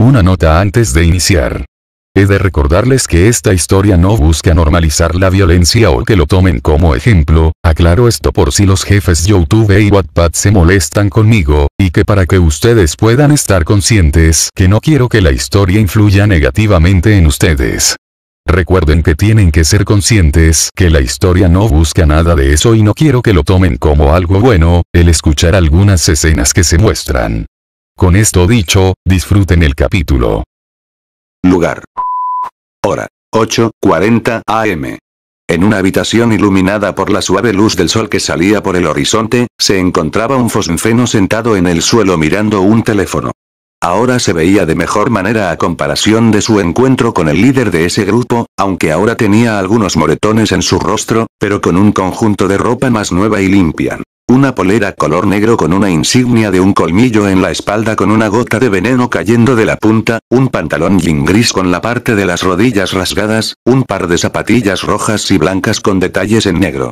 Una nota antes de iniciar. He de recordarles que esta historia no busca normalizar la violencia o que lo tomen como ejemplo, aclaro esto por si los jefes YouTube y Wattpad se molestan conmigo, y que para que ustedes puedan estar conscientes que no quiero que la historia influya negativamente en ustedes. Recuerden que tienen que ser conscientes que la historia no busca nada de eso y no quiero que lo tomen como algo bueno, el escuchar algunas escenas que se muestran. Con esto dicho, disfruten el capítulo. Lugar. Hora. 8:40 am. En una habitación iluminada por la suave luz del sol que salía por el horizonte, se encontraba un fosfeno sentado en el suelo mirando un teléfono. Ahora se veía de mejor manera a comparación de su encuentro con el líder de ese grupo, aunque ahora tenía algunos moretones en su rostro, pero con un conjunto de ropa más nueva y limpia. Una polera color negro con una insignia de un colmillo en la espalda con una gota de veneno cayendo de la punta, un pantalón jean gris con la parte de las rodillas rasgadas, un par de zapatillas rojas y blancas con detalles en negro.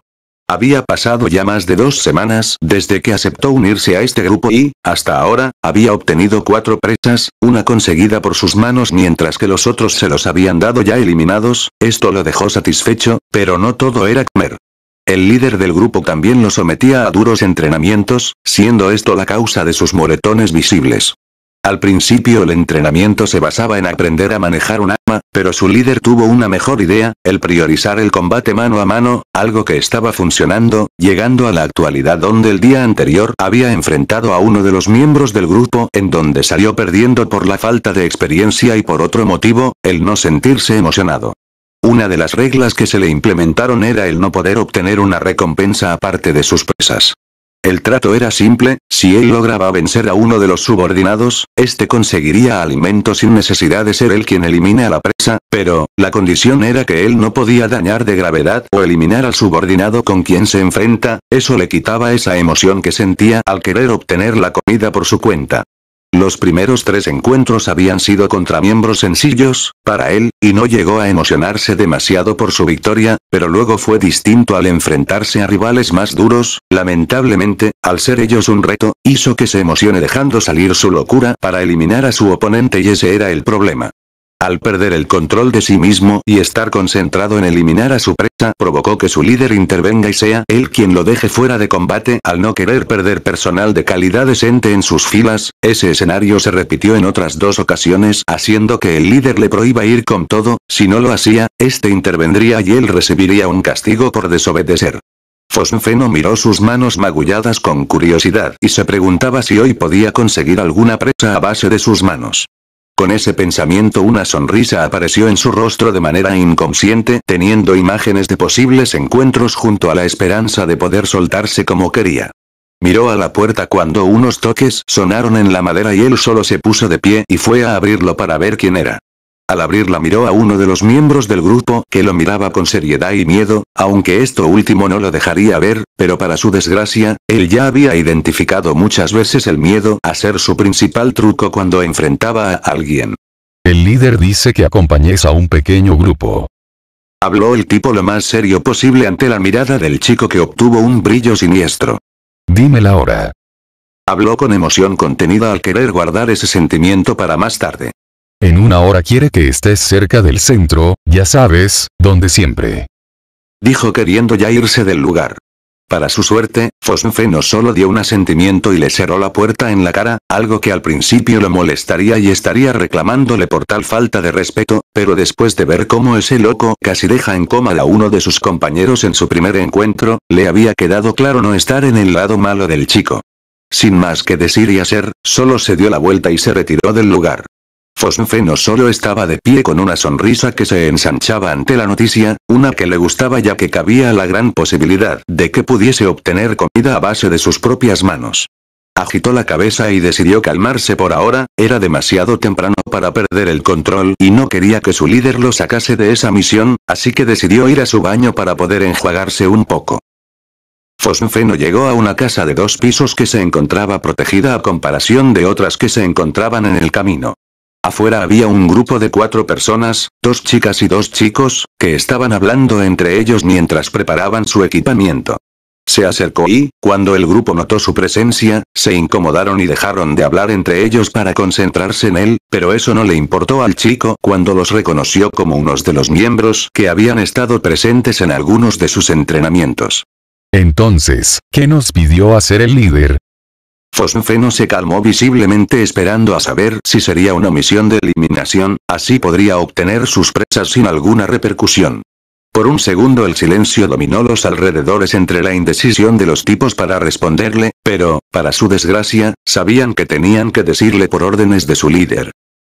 Había pasado ya más de 2 semanas desde que aceptó unirse a este grupo y, hasta ahora, había obtenido 4 presas, una conseguida por sus manos mientras que los otros se los habían dado ya eliminados. Esto lo dejó satisfecho, pero no todo era comer. El líder del grupo también lo sometía a duros entrenamientos, siendo esto la causa de sus moretones visibles. Al principio el entrenamiento se basaba en aprender a manejar un arma, pero su líder tuvo una mejor idea, el priorizar el combate mano a mano, algo que estaba funcionando, llegando a la actualidad donde el día anterior había enfrentado a uno de los miembros del grupo en donde salió perdiendo por la falta de experiencia y por otro motivo, el no sentirse emocionado. Una de las reglas que se le implementaron era el no poder obtener una recompensa aparte de sus presas. El trato era simple, si él lograba vencer a uno de los subordinados, este conseguiría alimento sin necesidad de ser él quien elimine a la presa, pero, la condición era que él no podía dañar de gravedad o eliminar al subordinado con quien se enfrenta, eso le quitaba esa emoción que sentía al querer obtener la comida por su cuenta. Los primeros 3 encuentros habían sido contra miembros sencillos, para él, y no llegó a emocionarse demasiado por su victoria, pero luego fue distinto al enfrentarse a rivales más duros, lamentablemente, al ser ellos un reto, hizo que se emocione dejando salir su locura para eliminar a su oponente y ese era el problema. Al perder el control de sí mismo y estar concentrado en eliminar a su presa, provocó que su líder intervenga y sea él quien lo deje fuera de combate al no querer perder personal de calidad decente en sus filas. Ese escenario se repitió en otras 2 ocasiones, haciendo que el líder le prohíba ir con todo, si no lo hacía, este intervendría y él recibiría un castigo por desobedecer. Fosfeno miró sus manos magulladas con curiosidad y se preguntaba si hoy podía conseguir alguna presa a base de sus manos. Con ese pensamiento una sonrisa apareció en su rostro de manera inconsciente, teniendo imágenes de posibles encuentros junto a la esperanza de poder soltarse como quería. Miró a la puerta cuando unos toques sonaron en la madera y él solo se puso de pie y fue a abrirlo para ver quién era. Al abrirla miró a uno de los miembros del grupo que lo miraba con seriedad y miedo, aunque esto último no lo dejaría ver, pero para su desgracia, él ya había identificado muchas veces el miedo a ser su principal truco cuando enfrentaba a alguien. El líder dice que acompañes a un pequeño grupo. Habló el tipo lo más serio posible ante la mirada del chico que obtuvo un brillo siniestro. Dime la hora. Habló con emoción contenida al querer guardar ese sentimiento para más tarde. En 1 hora quiere que estés cerca del centro, ya sabes, donde siempre. Dijo queriendo ya irse del lugar. Para su suerte, Fosfeno solo dio un asentimiento y le cerró la puerta en la cara, algo que al principio lo molestaría y estaría reclamándole por tal falta de respeto, pero después de ver cómo ese loco casi deja en coma a uno de sus compañeros en su primer encuentro, le había quedado claro no estar en el lado malo del chico. Sin más que decir y hacer, solo se dio la vuelta y se retiró del lugar. Fosfeno solo estaba de pie con una sonrisa que se ensanchaba ante la noticia, una que le gustaba ya que cabía la gran posibilidad de que pudiese obtener comida a base de sus propias manos. Agitó la cabeza y decidió calmarse por ahora, era demasiado temprano para perder el control y no quería que su líder lo sacase de esa misión, así que decidió ir a su baño para poder enjuagarse un poco. Fosfeno llegó a una casa de 2 pisos que se encontraba protegida a comparación de otras que se encontraban en el camino. Afuera había un grupo de 4 personas, 2 chicas y 2 chicos, que estaban hablando entre ellos mientras preparaban su equipamiento. Se acercó y, cuando el grupo notó su presencia, se incomodaron y dejaron de hablar entre ellos para concentrarse en él, pero eso no le importó al chico cuando los reconoció como unos de los miembros que habían estado presentes en algunos de sus entrenamientos. Entonces, ¿qué nos pidió hacer el líder? Fosfeno se calmó visiblemente esperando a saber si sería una misión de eliminación, así podría obtener sus presas sin alguna repercusión. Por un segundo el silencio dominó los alrededores entre la indecisión de los tipos para responderle, pero, para su desgracia, sabían que tenían que decirle por órdenes de su líder.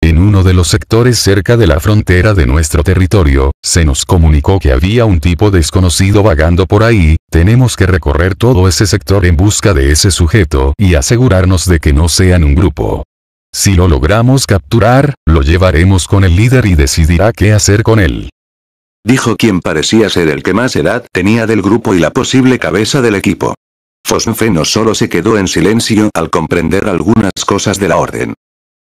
En uno de los sectores cerca de la frontera de nuestro territorio, se nos comunicó que había un tipo desconocido vagando por ahí. Tenemos que recorrer todo ese sector en busca de ese sujeto y asegurarnos de que no sean un grupo. Si lo logramos capturar, lo llevaremos con el líder y decidirá qué hacer con él. Dijo quien parecía ser el que más edad tenía del grupo y la posible cabeza del equipo. Fosfeno solo se quedó en silencio al comprender algunas cosas de la orden.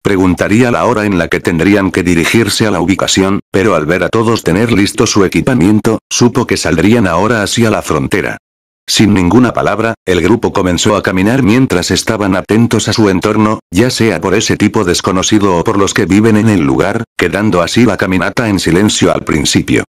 Preguntaría la hora en la que tendrían que dirigirse a la ubicación, pero al ver a todos tener listo su equipamiento, supo que saldrían ahora hacia la frontera. Sin ninguna palabra, el grupo comenzó a caminar mientras estaban atentos a su entorno, ya sea por ese tipo desconocido o por los que viven en el lugar, quedando así la caminata en silencio al principio.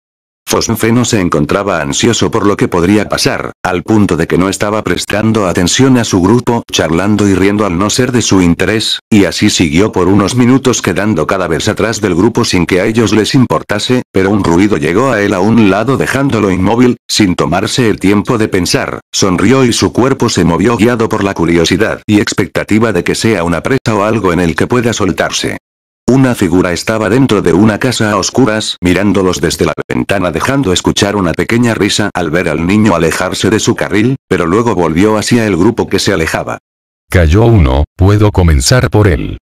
Fosfeno se encontraba ansioso por lo que podría pasar, al punto de que no estaba prestando atención a su grupo, charlando y riendo al no ser de su interés, y así siguió por unos minutos quedando cada vez atrás del grupo sin que a ellos les importase, pero un ruido llegó a él a un lado dejándolo inmóvil, sin tomarse el tiempo de pensar, sonrió y su cuerpo se movió guiado por la curiosidad y expectativa de que sea una presa o algo en el que pueda soltarse. Una figura estaba dentro de una casa a oscuras mirándolos desde la ventana dejando escuchar una pequeña risa al ver al niño alejarse de su carril, pero luego volvió hacia el grupo que se alejaba. Cayó uno, puedo comenzar por él.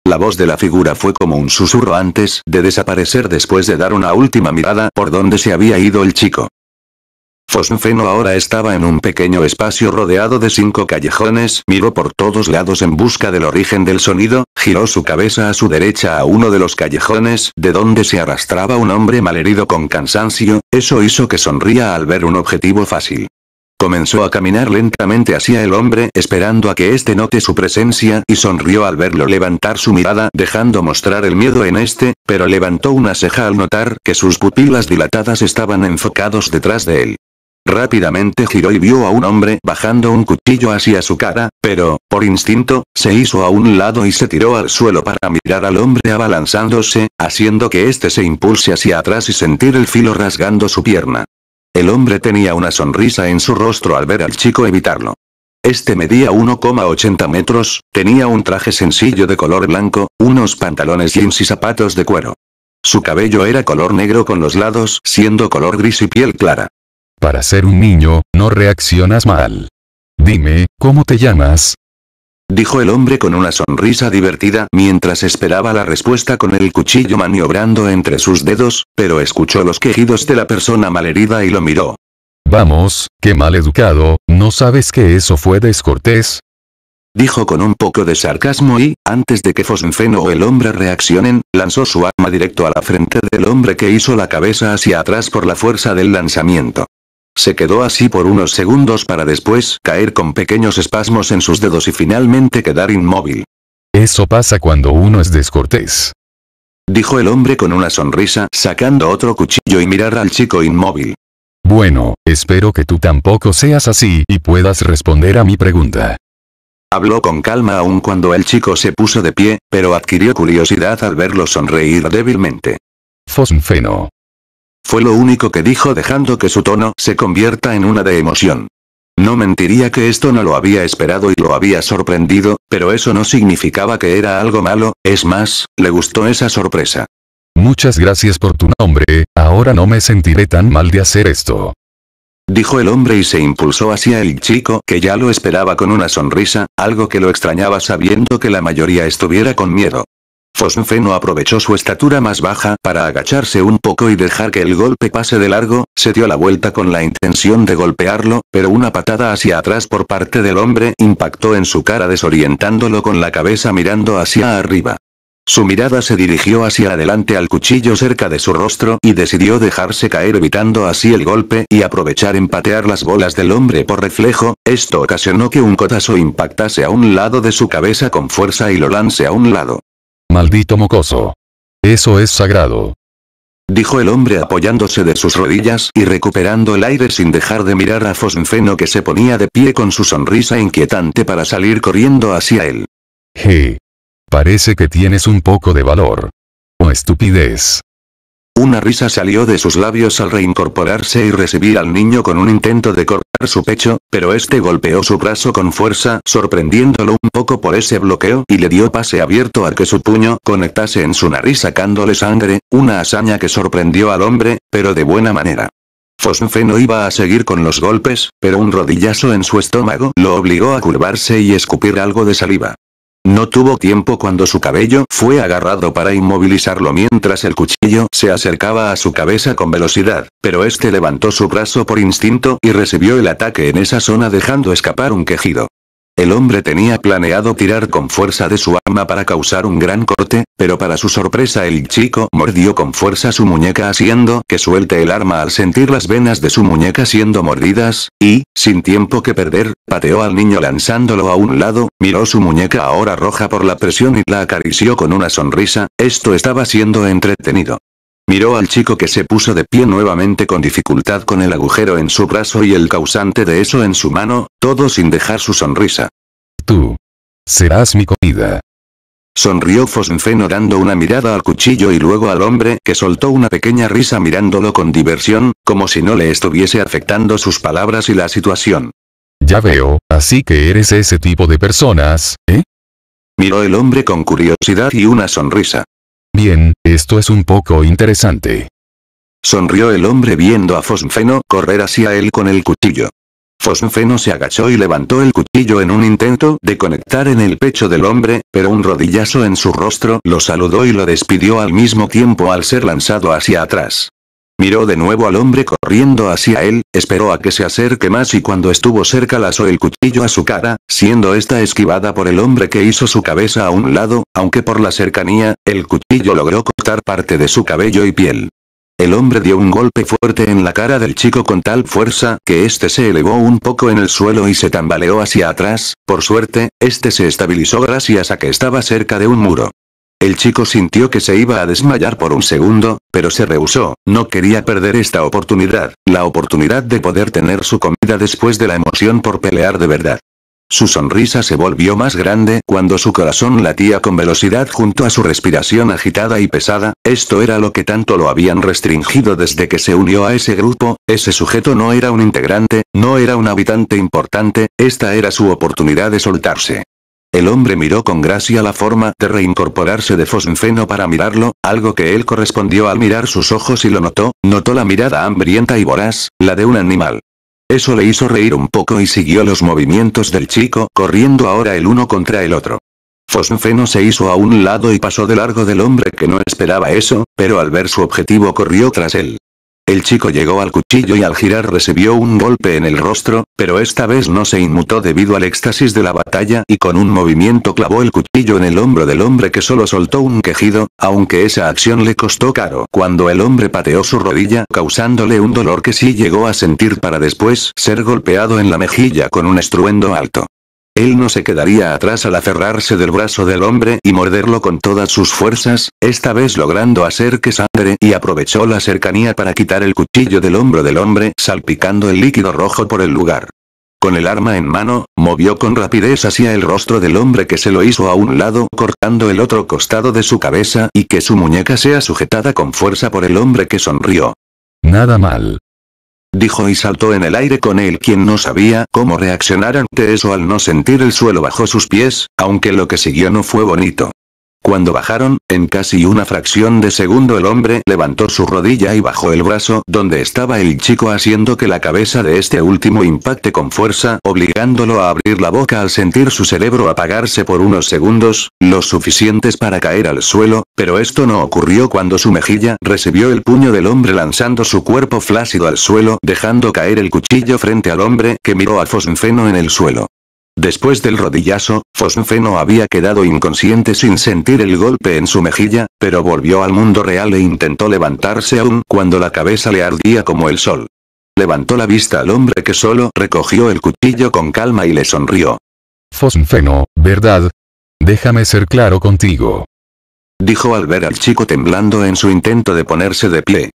La voz de la figura fue como un susurro antes de desaparecer después de dar una última mirada por donde se había ido el chico. Fosfeno ahora estaba en un pequeño espacio rodeado de 5 callejones, miró por todos lados en busca del origen del sonido, giró su cabeza a su derecha a uno de los callejones, de donde se arrastraba un hombre malherido con cansancio, eso hizo que sonría al ver un objetivo fácil. Comenzó a caminar lentamente hacia el hombre esperando a que éste note su presencia y sonrió al verlo levantar su mirada dejando mostrar el miedo en este, pero levantó una ceja al notar que sus pupilas dilatadas estaban enfocados detrás de él. Rápidamente giró y vio a un hombre bajando un cuchillo hacia su cara, pero, por instinto, se hizo a un lado y se tiró al suelo para mirar al hombre abalanzándose, haciendo que éste se impulse hacia atrás y sentir el filo rasgando su pierna. El hombre tenía una sonrisa en su rostro al ver al chico evitarlo. Este medía 1,80 metros, tenía un traje sencillo de color blanco, unos pantalones jeans y zapatos de cuero. Su cabello era color negro con los lados siendo color gris y piel clara. Para ser un niño, no reaccionas mal. Dime, ¿cómo te llamas? Dijo el hombre con una sonrisa divertida mientras esperaba la respuesta con el cuchillo maniobrando entre sus dedos, pero escuchó los quejidos de la persona malherida y lo miró. Vamos, qué mal educado, ¿no sabes que eso fue descortés? Dijo con un poco de sarcasmo y, antes de que Fosfeno o el hombre reaccionen, lanzó su arma directo a la frente del hombre que hizo la cabeza hacia atrás por la fuerza del lanzamiento. Se quedó así por unos segundos para después caer con pequeños espasmos en sus dedos y finalmente quedar inmóvil. Eso pasa cuando uno es descortés. Dijo el hombre con una sonrisa sacando otro cuchillo y mirar al chico inmóvil. Bueno, espero que tú tampoco seas así y puedas responder a mi pregunta. Habló con calma aun cuando el chico se puso de pie, pero adquirió curiosidad al verlo sonreír débilmente. Fosfeno. Fue lo único que dijo dejando que su tono se convierta en una de emoción. No mentiría que esto no lo había esperado y lo había sorprendido, pero eso no significaba que era algo malo, es más, le gustó esa sorpresa. Muchas gracias por tu nombre, ahora no me sentiré tan mal de hacer esto. Dijo el hombre y se impulsó hacia el chico que ya lo esperaba con una sonrisa, algo que lo extrañaba sabiendo que la mayoría estuviera con miedo. Fosfeno aprovechó su estatura más baja para agacharse un poco y dejar que el golpe pase de largo, se dio la vuelta con la intención de golpearlo, pero una patada hacia atrás por parte del hombre impactó en su cara desorientándolo con la cabeza mirando hacia arriba. Su mirada se dirigió hacia adelante al cuchillo cerca de su rostro y decidió dejarse caer evitando así el golpe y aprovechar en patear las bolas del hombre por reflejo. Esto ocasionó que un codazo impactase a un lado de su cabeza con fuerza y lo lance a un lado. Maldito mocoso. Eso es sagrado. Dijo el hombre apoyándose de sus rodillas y recuperando el aire sin dejar de mirar a Fosfeno que se ponía de pie con su sonrisa inquietante para salir corriendo hacia él. Parece que tienes un poco de valor. ¡Oh, estupidez! Una risa salió de sus labios al reincorporarse y recibir al niño con un intento de cortar su pecho, pero este golpeó su brazo con fuerza, sorprendiéndolo un poco por ese bloqueo y le dio pase abierto a que su puño conectase en su nariz sacándole sangre, una hazaña que sorprendió al hombre, pero de buena manera. Fosfeno iba a seguir con los golpes, pero un rodillazo en su estómago lo obligó a curvarse y escupir algo de saliva. No tuvo tiempo cuando su cabello fue agarrado para inmovilizarlo mientras el cuchillo se acercaba a su cabeza con velocidad, pero este levantó su brazo por instinto y recibió el ataque en esa zona dejando escapar un quejido. El hombre tenía planeado tirar con fuerza de su arma para causar un gran corte, pero para su sorpresa el chico mordió con fuerza su muñeca haciendo que suelte el arma al sentir las venas de su muñeca siendo mordidas, y, sin tiempo que perder, pateó al niño lanzándolo a un lado, miró su muñeca ahora roja por la presión y la acarició con una sonrisa. Esto estaba siendo entretenido. Miró al chico que se puso de pie nuevamente con dificultad con el agujero en su brazo y el causante de eso en su mano, todo sin dejar su sonrisa. Tú. Serás mi comida. Sonrió Fosfeno dando una mirada al cuchillo y luego al hombre que soltó una pequeña risa mirándolo con diversión, como si no le estuviese afectando sus palabras y la situación. Ya veo, así que eres ese tipo de personas, ¿eh? Miró el hombre con curiosidad y una sonrisa. Bien, esto es un poco interesante. Sonrió el hombre viendo a Fosfeno correr hacia él con el cuchillo. Fosfeno se agachó y levantó el cuchillo en un intento de conectar en el pecho del hombre, pero un rodillazo en su rostro lo saludó y lo despidió al mismo tiempo al ser lanzado hacia atrás. Miró de nuevo al hombre corriendo hacia él, esperó a que se acerque más y cuando estuvo cerca lanzó el cuchillo a su cara, siendo esta esquivada por el hombre que hizo su cabeza a un lado, aunque por la cercanía, el cuchillo logró cortar parte de su cabello y piel. El hombre dio un golpe fuerte en la cara del chico con tal fuerza que este se elevó un poco en el suelo y se tambaleó hacia atrás. Por suerte, este se estabilizó gracias a que estaba cerca de un muro. El chico sintió que se iba a desmayar por un segundo, pero se rehusó, no quería perder esta oportunidad, la oportunidad de poder tener su comida después de la emoción por pelear de verdad. Su sonrisa se volvió más grande cuando su corazón latía con velocidad junto a su respiración agitada y pesada. Esto era lo que tanto lo habían restringido desde que se unió a ese grupo. Ese sujeto no era un integrante, no era un habitante importante, esta era su oportunidad de soltarse. El hombre miró con gracia la forma de reincorporarse de Fosfeno para mirarlo, algo que él correspondió al mirar sus ojos y lo notó la mirada hambrienta y voraz, la de un animal. Eso le hizo reír un poco y siguió los movimientos del chico, corriendo ahora el uno contra el otro. Fosfeno se hizo a un lado y pasó de largo del hombre que no esperaba eso, pero al ver su objetivo corrió tras él. El chico llegó al cuchillo y al girar recibió un golpe en el rostro, pero esta vez no se inmutó debido al éxtasis de la batalla y con un movimiento clavó el cuchillo en el hombro del hombre que solo soltó un quejido, aunque esa acción le costó caro cuando el hombre pateó su rodilla causándole un dolor que sí llegó a sentir para después ser golpeado en la mejilla con un estruendo alto. Él no se quedaría atrás al aferrarse del brazo del hombre y morderlo con todas sus fuerzas, esta vez logrando hacer que sangre y aprovechó la cercanía para quitar el cuchillo del hombro del hombre, salpicando el líquido rojo por el lugar. Con el arma en mano, movió con rapidez hacia el rostro del hombre que se lo hizo a un lado cortando el otro costado de su cabeza y que su muñeca sea sujetada con fuerza por el hombre que sonrió. Nada mal. Dijo y saltó en el aire con él quien no sabía cómo reaccionar ante eso al no sentir el suelo bajo sus pies, aunque lo que siguió no fue bonito. Cuando bajaron, en casi una fracción de segundo el hombre levantó su rodilla y bajó el brazo donde estaba el chico haciendo que la cabeza de este último impacte con fuerza, obligándolo a abrir la boca al sentir su cerebro apagarse por unos segundos, los suficientes para caer al suelo, pero esto no ocurrió cuando su mejilla recibió el puño del hombre lanzando su cuerpo flácido al suelo, dejando caer el cuchillo frente al hombre que miró a Fosfeno en el suelo. Después del rodillazo, Fosfeno había quedado inconsciente sin sentir el golpe en su mejilla, pero volvió al mundo real e intentó levantarse aún cuando la cabeza le ardía como el sol. Levantó la vista al hombre que solo recogió el cuchillo con calma y le sonrió. Fosfeno, ¿verdad? Déjame ser claro contigo. Dijo al ver al chico temblando en su intento de ponerse de pie.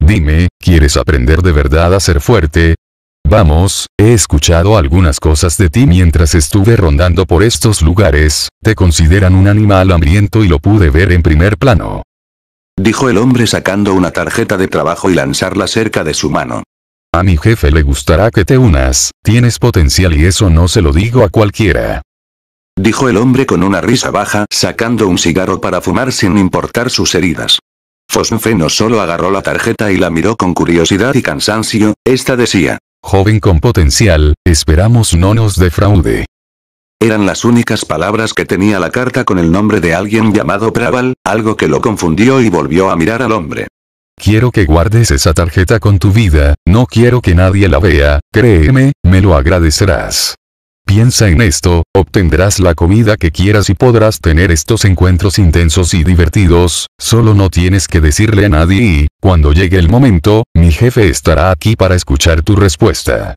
Dime, ¿quieres aprender de verdad a ser fuerte? Vamos, he escuchado algunas cosas de ti mientras estuve rondando por estos lugares, te consideran un animal hambriento y lo pude ver en primer plano. Dijo el hombre sacando una tarjeta de trabajo y lanzarla cerca de su mano. A mi jefe le gustará que te unas, tienes potencial y eso no se lo digo a cualquiera. Dijo el hombre con una risa baja, sacando un cigarro para fumar sin importar sus heridas. Fosfeno solo agarró la tarjeta y la miró con curiosidad y cansancio, esta decía. Joven con potencial, esperamos no nos defraude. Eran las únicas palabras que tenía la carta con el nombre de alguien llamado Praval, algo que lo confundió y volvió a mirar al hombre. Quiero que guardes esa tarjeta con tu vida, no quiero que nadie la vea, créeme, me lo agradecerás. Piensa en esto, obtendrás la comida que quieras y podrás tener estos encuentros intensos y divertidos, solo no tienes que decirle a nadie y, cuando llegue el momento, mi jefe estará aquí para escuchar tu respuesta.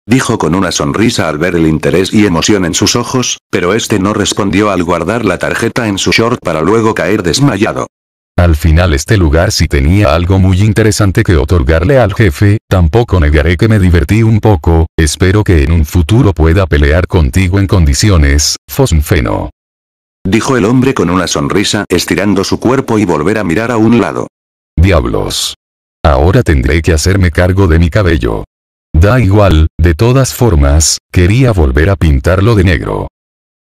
Dijo con una sonrisa al ver el interés y emoción en sus ojos, pero este no respondió al guardar la tarjeta en su short para luego caer desmayado. Al final este lugar sí tenía algo muy interesante que otorgarle al jefe, tampoco negaré que me divertí un poco, espero que en un futuro pueda pelear contigo en condiciones, Fosfeno. Dijo el hombre con una sonrisa estirando su cuerpo y volver a mirar a un lado. Diablos. Ahora tendré que hacerme cargo de mi cabello. Da igual, de todas formas, quería volver a pintarlo de negro.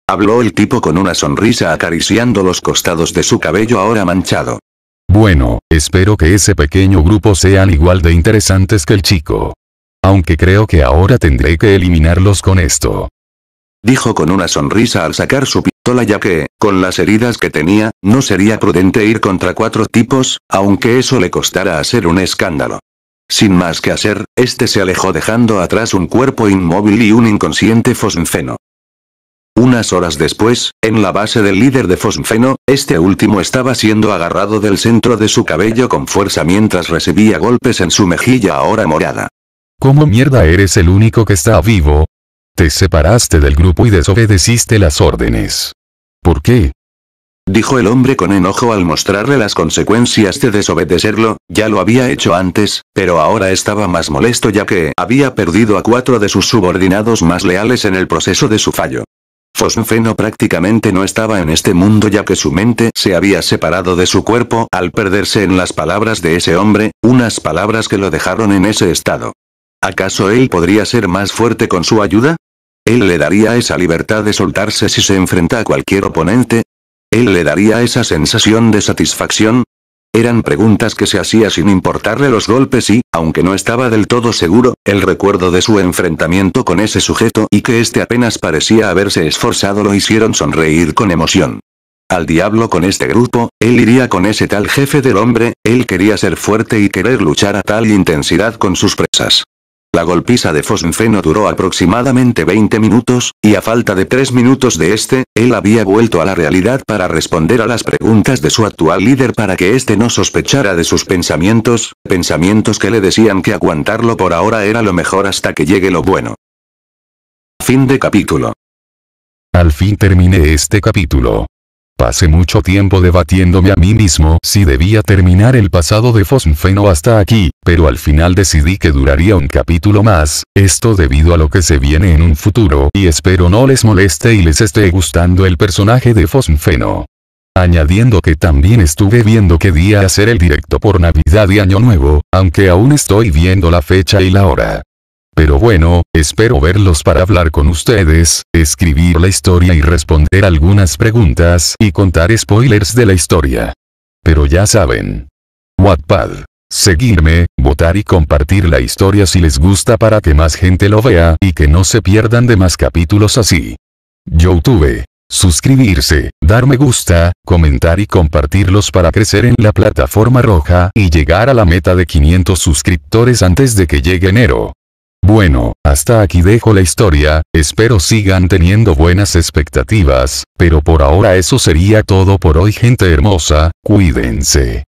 Habló el tipo con una sonrisa acariciando los costados de su cabello ahora manchado. Bueno, espero que ese pequeño grupo sean igual de interesantes que el chico. Aunque creo que ahora tendré que eliminarlos con esto. Dijo con una sonrisa al sacar su pistola ya que, con las heridas que tenía, no sería prudente ir contra 4 tipos, aunque eso le costara hacer un escándalo. Sin más que hacer, este se alejó dejando atrás un cuerpo inmóvil y un inconsciente Fosfeno. Unas horas después, en la base del líder de Fosfeno, este último estaba siendo agarrado del centro de su cabello con fuerza mientras recibía golpes en su mejilla ahora morada. ¿Cómo mierda eres el único que está vivo? Te separaste del grupo y desobedeciste las órdenes. ¿Por qué? Dijo el hombre con enojo al mostrarle las consecuencias de desobedecerlo, ya lo había hecho antes, pero ahora estaba más molesto ya que había perdido a 4 de sus subordinados más leales en el proceso de su fallo. Fosfeno prácticamente no estaba en este mundo ya que su mente se había separado de su cuerpo al perderse en las palabras de ese hombre, unas palabras que lo dejaron en ese estado. ¿Acaso él podría ser más fuerte con su ayuda? ¿Él le daría esa libertad de soltarse si se enfrenta a cualquier oponente? ¿Él le daría esa sensación de satisfacción? Eran preguntas que se hacía sin importarle los golpes y, aunque no estaba del todo seguro, el recuerdo de su enfrentamiento con ese sujeto y que este apenas parecía haberse esforzado lo hicieron sonreír con emoción. Al diablo con este grupo, él iría con ese tal jefe del hombre, él quería ser fuerte y querer luchar a tal intensidad con sus presas. La golpiza de Fosfeno duró aproximadamente 20 minutos, y a falta de 3 minutos de él había vuelto a la realidad para responder a las preguntas de su actual líder para que éste no sospechara de sus pensamientos que le decían que aguantarlo por ahora era lo mejor hasta que llegue lo bueno. Fin de capítulo. Al fin terminé este capítulo. Pasé mucho tiempo debatiéndome a mí mismo si debía terminar el pasado de Fosfeno hasta aquí, pero al final decidí que duraría un capítulo más, esto debido a lo que se viene en un futuro y espero no les moleste y les esté gustando el personaje de Fosfeno. Añadiendo que también estuve viendo qué día hacer el directo por Navidad y Año Nuevo, aunque aún estoy viendo la fecha y la hora. Pero bueno, espero verlos para hablar con ustedes, escribir la historia y responder algunas preguntas y contar spoilers de la historia. Pero ya saben. Wattpad. Seguirme, votar y compartir la historia si les gusta para que más gente lo vea y que no se pierdan de más capítulos así. YouTube. Suscribirse, dar me gusta, comentar y compartirlos para crecer en la plataforma roja y llegar a la meta de 500 suscriptores antes de que llegue enero. Bueno, hasta aquí dejo la historia, espero sigan teniendo buenas expectativas, pero por ahora eso sería todo por hoy gente hermosa, cuídense.